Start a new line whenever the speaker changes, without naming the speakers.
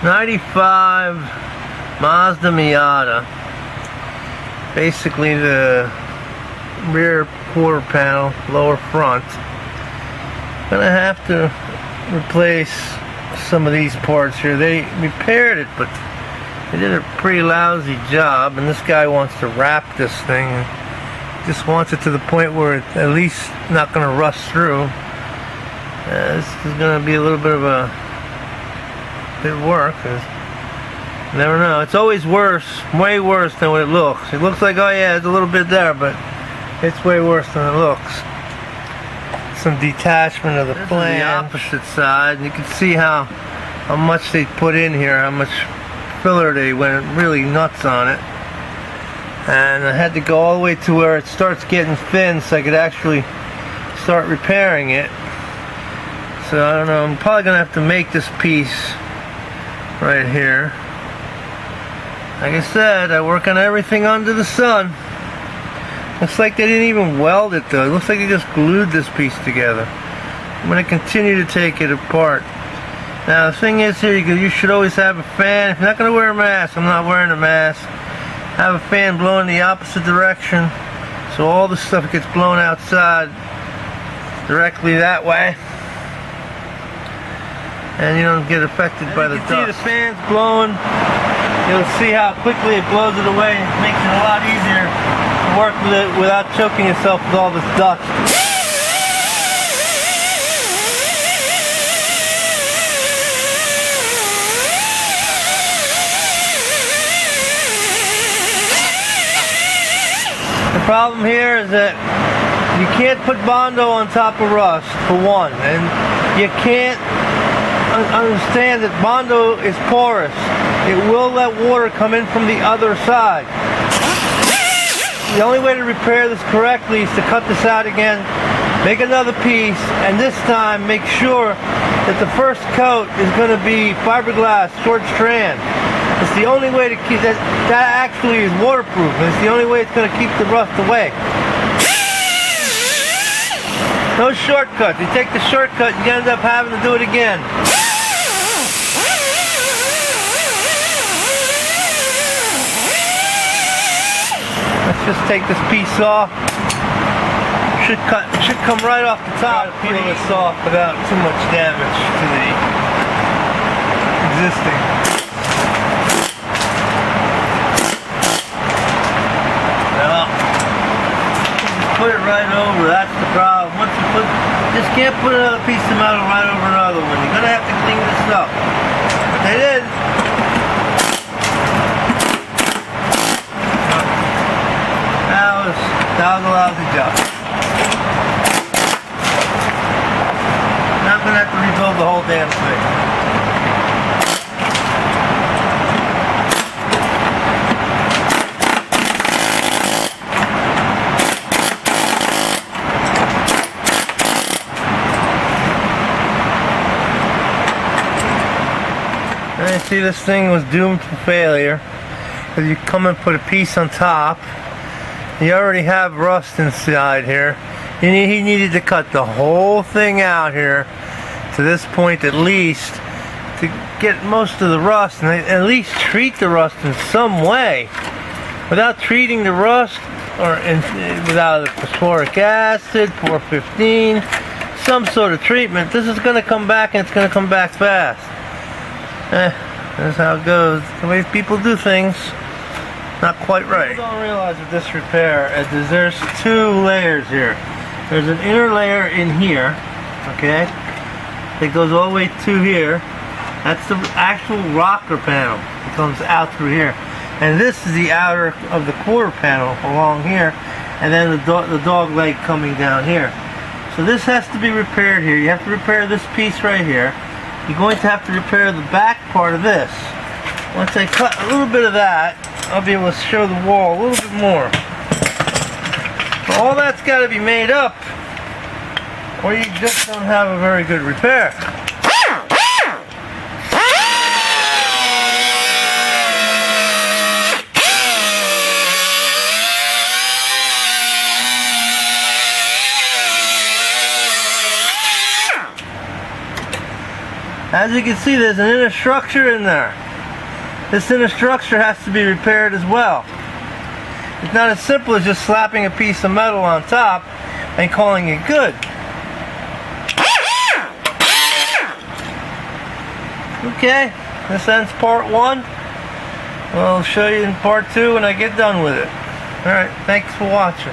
95 Mazda Miata. Basically the rear quarter panel, lower front. Gonna have to replace some of these parts here. They repaired it, but they did a pretty lousy job, and this guy wants to wrap this thing. Just wants it to the point where it's at least not going to rust through. This is going to be a little bit of a bit of work. You never know. It's always worse, way worse than what it looks. It looks like, oh yeah, it's a little bit there, but it's way worse than it looks. Some detachment of the flange. The opposite side, and you can see how much they put in here, how much filler they went really nuts on it. And I had to go all the way to where it starts getting thin so I could actually start repairing it. So I don't know, I'm probably gonna have to make this piece right here. Like I said, I work on everything under the sun. Looks like they didn't even weld it though. It looks like they just glued this piece together. I'm gonna continue to take it apart. Now the thing is here, you should always have a fan. If you're not gonna wear a mask, I'm not wearing a mask. Have a fan blowing the opposite direction, so all the stuff gets blown outside directly that way, and you don't get affected by the dust. You can see the fan's blowing. You'll see how quickly it blows it away. It makes it a lot easier to work with it without choking yourself with all this dust. The problem here is that you can't put Bondo on top of rust, for one, and you can't understand that Bondo is porous. It will let water come in from the other side. The only way to repair this correctly is to cut this out again, make another piece, and this time make sure that the first coat is going to be fiberglass, short strand. It's the only way to keep that. That actually is waterproof, and it's the only way it's going to keep the rust away. No shortcuts. You take the shortcut, you end up having to do it again. Let's just take this piece off. Should come right off the top. Peel this off without too much damage to the existing. Put it right over, that's the problem. Once you just can't put another piece of metal right over another one. You're gonna have to clean this up. But they did. That was a lousy job. Now I'm gonna have to rebuild the whole damn thing. And you see, this thing was doomed to failure because you come and put a piece on top. You already have rust inside here. He needed to cut the whole thing out here to this point at least to get most of the rust, and at least treat the rust in some way. Without treating the rust, or without phosphoric acid, 415, some sort of treatment, this is going to come back, and it's going to come back fast. That's how it goes. The way people do things, not quite right. People don't realize with this repair is there's two layers here. There's an inner layer in here, okay? It goes all the way to here. That's the actual rocker panel. It comes out through here. And this is the outer of the quarter panel along here, and then the dog leg coming down here. So this has to be repaired here. You have to repair this piece right here. You're going to have to repair the back part of this. Once I cut a little bit of that, I'll be able to show the wall a little bit more. But all that's got to be made up, or you just don't have a very good repair. As you can see, there's an inner structure in there. This inner structure has to be repaired as well. It's not as simple as just slapping a piece of metal on top and calling it good. Okay, this ends part 1. I'll show you in part 2 when I get done with it. Alright, thanks for watching.